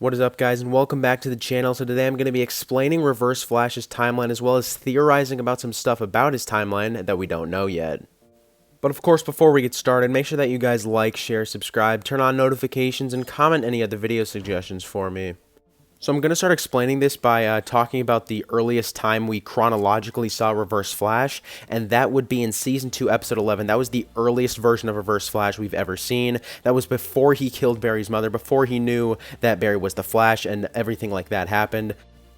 What is up, guys, and welcome back to the channel. So today I'm going to be explaining Reverse Flash's timeline as well as theorizing about some stuff about his timeline that we don't know yet. But of course, before we get started, make sure that you guys like, share, subscribe, turn on notifications, and comment any other video suggestions for me. So I'm going to start explaining this by talking about the earliest time we chronologically saw Reverse Flash, and that would be in Season 2, Episode 11. That was the earliest version of Reverse Flash we've ever seen. That was before he killed Barry's mother, before he knew that Barry was the Flash, and everything like that happened.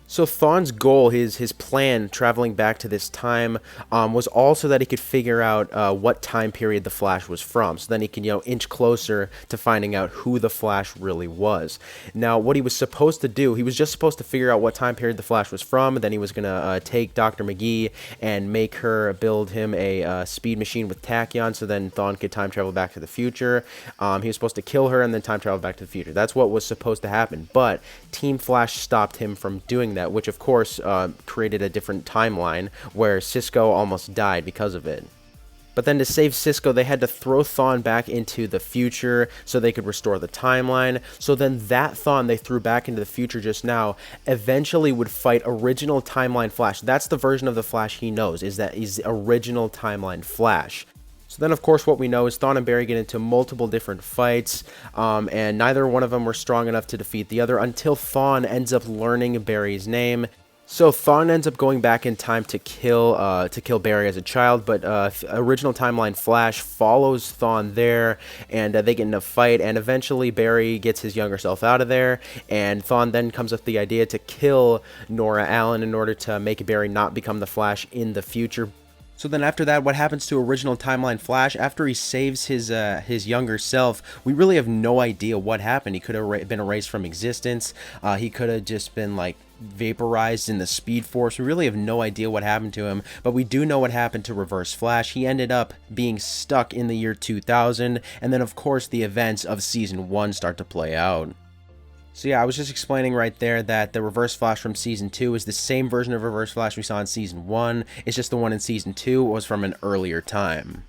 So Thawne's goal, his plan traveling back to this time, was also that he could figure out what time period the Flash was from. So then he can, inch closer to finding out who the Flash really was. Now, what he was supposed to do, he was just supposed to figure out what time period the Flash was from. Then he was going to take Dr. McGee and make her build him a speed machine with tachyon, so then Thawne could time travel back to the future. He was supposed to kill her and then time travel back to the future. That's what was supposed to happen. But Team Flash stopped him from doing that, which of course created a different timeline where Cisco almost died because of it. But then to save Cisco, they had to throw Thawne back into the future so they could restore the timeline. So then that Thawne they threw back into the future just now eventually would fight original timeline Flash. That's the version of the Flash he knows, is that he's the original timeline Flash. So then, of course, what we know is Thawne and Barry get into multiple different fights, and neither one of them were strong enough to defeat the other until Thawne ends up learning Barry's name. So Thawne ends up going back in time to kill Barry as a child, but original timeline Flash follows Thawne there, and they get in a fight, and eventually Barry gets his younger self out of there, and Thawne then comes up with the idea to kill Nora Allen in order to make Barry not become the Flash in the future. So then after that, what happens to original timeline Flash? After he saves his younger self, we really have no idea what happened. He could have been erased from existence. He could have just been like vaporized in the Speed Force. We really have no idea what happened to him, but we do know what happened to Reverse Flash. He ended up being stuck in the year 2000, and then of course the events of Season 1 start to play out. So yeah, I was just explaining right there that the Reverse Flash from Season 2 is the same version of Reverse Flash we saw in Season 1. It's just the one in Season 2 was from an earlier time.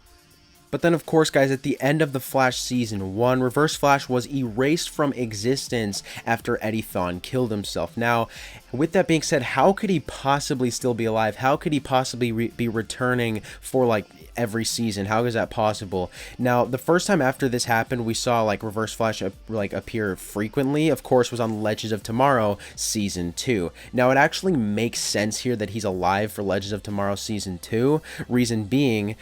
But then, of course, guys, at the end of the Flash Season 1, Reverse Flash was erased from existence after Eddie Thawne killed himself. Now, with that being said, how could he possibly still be alive? How could he possibly be returning for, like, every season? How is that possible? Now, the first time after this happened, we saw, like, Reverse Flash, appear frequently, of course, was on Legends of Tomorrow Season 2. Now, it actually makes sense here that he's alive for Legends of Tomorrow Season 2. Reason being,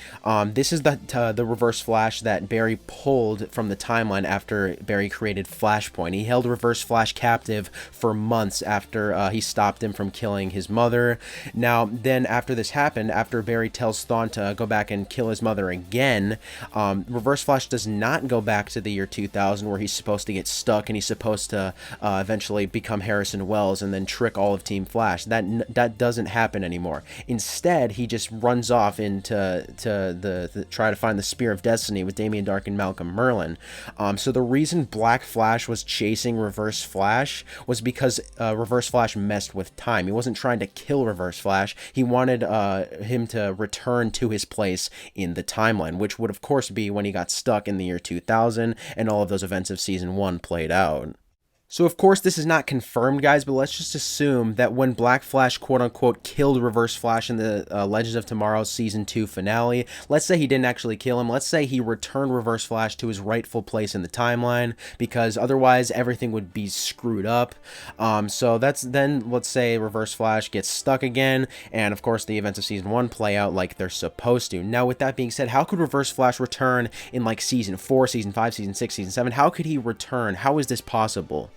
this is the Reverse Flash that Barry pulled from the timeline after Barry created Flashpoint. He held Reverse Flash captive for months after he stopped him from killing his mother. Now, then after this happened, after Barry tells Thawne to go back and kill his mother again, Reverse Flash does not go back to the year 2000 where he's supposed to get stuck and he's supposed to eventually become Harrison Wells and then trick all of Team Flash. That doesn't happen anymore. Instead, he just runs off into try to find the Spear of Destiny with Damien Dark and Malcolm Merlin. So the reason Black Flash was chasing Reverse Flash was because Reverse Flash messed with time. He wasn't trying to kill Reverse Flash. He wanted him to return to his place in the timeline, which would of course be when he got stuck in the year 2000 and all of those events of Season 1 played out. So of course this is not confirmed, guys, but let's just assume that when Black Flash quote-unquote killed Reverse Flash in the Legends of Tomorrow Season 2 finale, let's say he didn't actually kill him, let's say he returned Reverse Flash to his rightful place in the timeline, because otherwise everything would be screwed up. So that's then, let's say Reverse Flash gets stuck again, and of course the events of Season 1 play out like they're supposed to. Now with that being said, how could Reverse Flash return in like Season 4, Season 5, Season 6, Season 7? How could he return? How is this possible?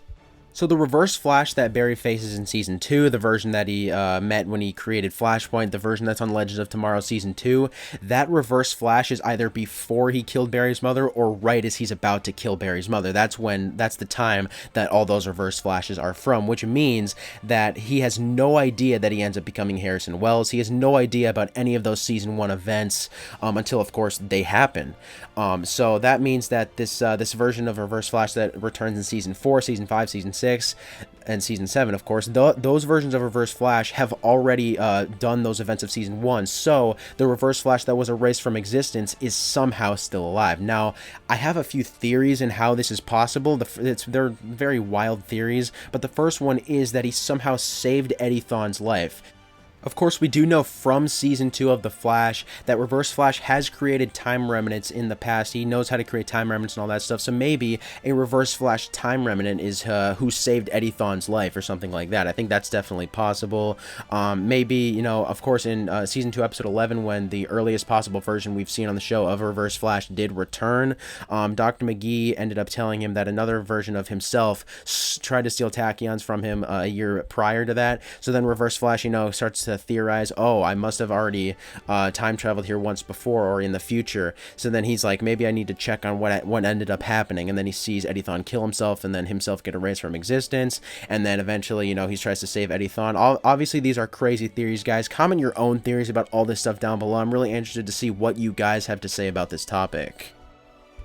So the Reverse Flash that Barry faces in Season 2, the version that he met when he created Flashpoint, the version that's on Legends of Tomorrow Season 2, that Reverse Flash is either before he killed Barry's mother or right as he's about to kill Barry's mother. That's the time that all those Reverse Flashes are from, which means that he has no idea that he ends up becoming Harrison Wells. He has no idea about any of those Season 1 events until, of course, they happen. So that means that this version of Reverse Flash that returns in Season 4, Season 5, Season 6, 6 and season 7, of course, those versions of Reverse Flash have already done those events of season 1, so the Reverse Flash that was erased from existence is somehow still alive. Now, I have a few theories in how this is possible. They're very wild theories, but the first one is that he somehow saved Eddie Thawne's life. Of course, we do know from Season 2 of The Flash that Reverse Flash has created time remnants in the past. He knows how to create time remnants and all that stuff, so maybe a Reverse Flash time remnant is who saved Eddie Thawne's life or something like that. I think that's definitely possible. Maybe, you know, of course, in Season 2, Episode 11, when the earliest possible version we've seen on the show of Reverse Flash did return, Dr. McGee ended up telling him that another version of himself tried to steal tachyons from him a year prior to that. So then Reverse Flash, you know, starts to theorize, oh, I must have already time traveled here once before or in the future. So then he's like, maybe I need to check on what ended up happening. And then he sees Eddie Thawne kill himself and then himself get erased from existence. And then eventually, you know, he tries to save Eddie Thawne. Obviously, these are crazy theories, guys. Comment your own theories about all this stuff down below. I'm really interested to see what you guys have to say about this topic.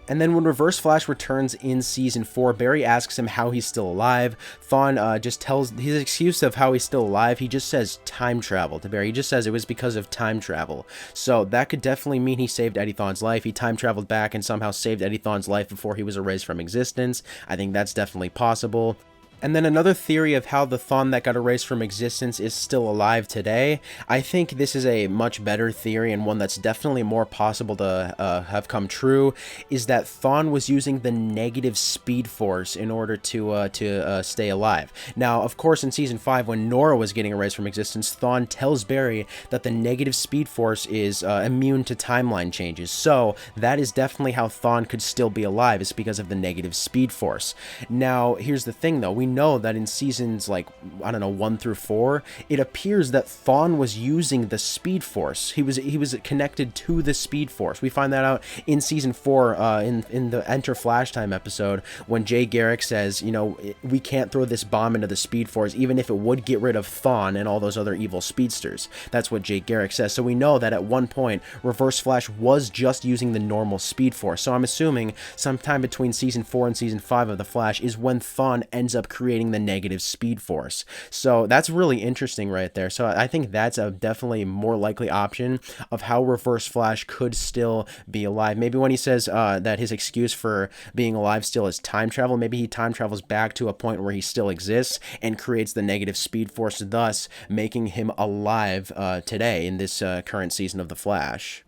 And then when Reverse Flash returns in Season 4, Barry asks him how he's still alive. Thawne just tells his excuse of how he's still alive. He just says time travel to Barry. He just says it was because of time travel. So that could definitely mean he saved Eddie Thawne's life. He time traveled back and somehow saved Eddie Thawne's life before he was erased from existence. I think that's definitely possible. And then another theory of how the Thawne that got erased from existence is still alive today. I think this is a much better theory and one that's definitely more possible to have come true, is that Thawne was using the negative speed force in order to stay alive. Now, of course, in Season 5, when Nora was getting erased from existence, Thawne tells Barry that the negative speed force is immune to timeline changes. So that is definitely how Thawne could still be alive, is because of the negative speed force. Now, here's the thing, though. We know that in seasons, like, I don't know, 1 through 4, it appears that Thawne was using the speed force. He was connected to the speed force. We find that out in Season 4, in the Enter Flash Time episode, when Jay Garrick says, you know, we can't throw this bomb into the speed force, even if it would get rid of Thawne and all those other evil speedsters. That's what Jay Garrick says. So we know that at one point, Reverse Flash was just using the normal speed force. So I'm assuming sometime between Season 4 and Season 5 of The Flash is when Thawne ends up creating the negative speed force. So that's really interesting right there. So I think that's a definitely more likely option of how Reverse Flash could still be alive. Maybe when he says that his excuse for being alive still is time travel, maybe he time travels back to a point where he still exists and creates the negative speed force, thus making him alive today in this current season of The Flash.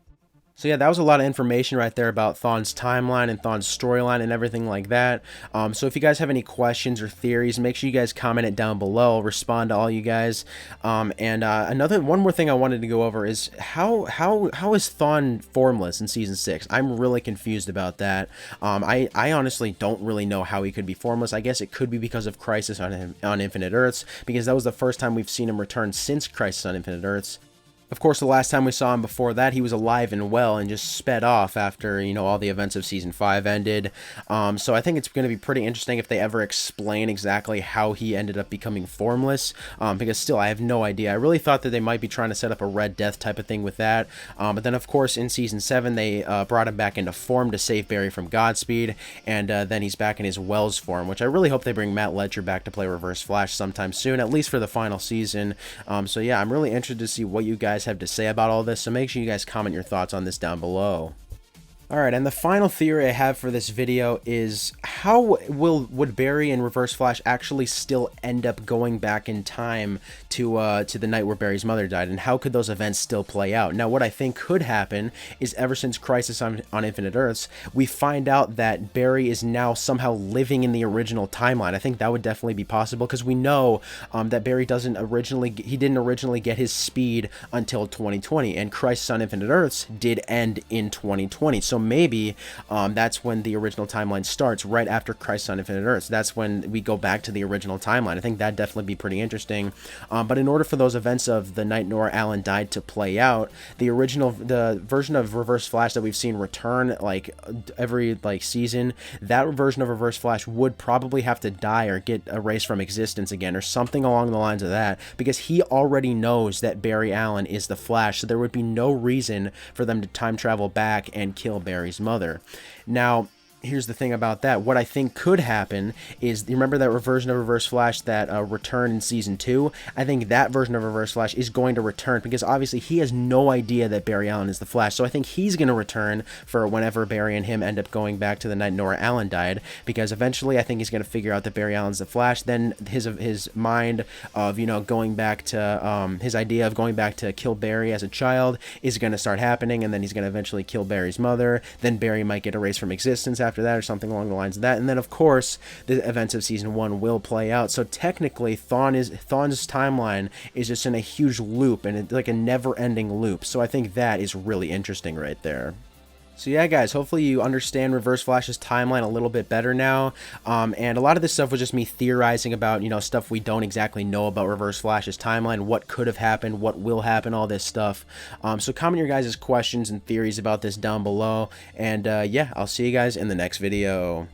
So yeah, that was a lot of information right there about Thawne's timeline and Thawne's storyline and everything like that. So if you guys have any questions or theories, make sure you guys comment it down below. I'll respond to all you guys. One more thing I wanted to go over is how is Thawne formless in Season 6? I'm really confused about that. I honestly don't really know how he could be formless. I guess it could be because of Crisis on Infinite Earths, because that was the first time we've seen him return since Crisis on Infinite Earths. Of course, the last time we saw him before that, he was alive and well and just sped off after, you know, all the events of Season 5 ended. So I think it's going to be pretty interesting if they ever explain exactly how he ended up becoming formless, because still, I have no idea. I really thought that they might be trying to set up a Red Death type of thing with that. But then, of course, in Season 7, they brought him back into form to save Barry from Godspeed, and then he's back in his Wells form, which I really hope they bring Matt Ledger back to play Reverse Flash sometime soon, at least for the final season. So yeah, I'm really interested to see what you guys have to say about all this, so make sure you guys comment your thoughts on this down below. Alright, and the final theory I have for this video is how would Barry and Reverse Flash actually still end up going back in time to the night where Barry's mother died, and how could those events still play out? Now, what I think could happen is ever since Crisis on Infinite Earths, we find out that Barry is now somehow living in the original timeline. I think that would definitely be possible, because we know that Barry didn't originally get his speed until 2020, and Crisis on Infinite Earths did end in 2020. So maybe that's when the original timeline starts, right after Crisis on Infinite Earths. That's when we go back to the original timeline. I think that'd definitely be pretty interesting. But in order for those events of the night Nora Allen died to play out, the version of Reverse Flash that we've seen return like every season, that version of Reverse Flash would probably have to die or get erased from existence again, or something along the lines of that, because he already knows that Barry Allen is the Flash, so there would be no reason for them to time travel back and kill Barry's mother. Now, here's the thing about that. What I think could happen is, you remember that version of Reverse Flash that returned in Season 2? I think that version of Reverse Flash is going to return, because obviously he has no idea that Barry Allen is the Flash. So I think he's going to return for whenever Barry and him end up going back to the night Nora Allen died, because eventually I think he's going to figure out that Barry Allen's the Flash. Then his mind of, you know, going back to, his idea of going back to kill Barry as a child is going to start happening, and then he's going to eventually kill Barry's mother. Then Barry might get erased from existence after that, or something along the lines of that. And then, of course, the events of Season 1 will play out. So technically, Thawne's timeline is just in a huge loop, and it's like a never-ending loop. So I think that is really interesting right there. So yeah, guys, hopefully you understand Reverse Flash's timeline a little bit better now. And a lot of this stuff was just me theorizing about, you know, stuff we don't exactly know about Reverse Flash's timeline, what could have happened, what will happen, all this stuff. So comment your guys' questions and theories about this down below. And yeah, I'll see you guys in the next video.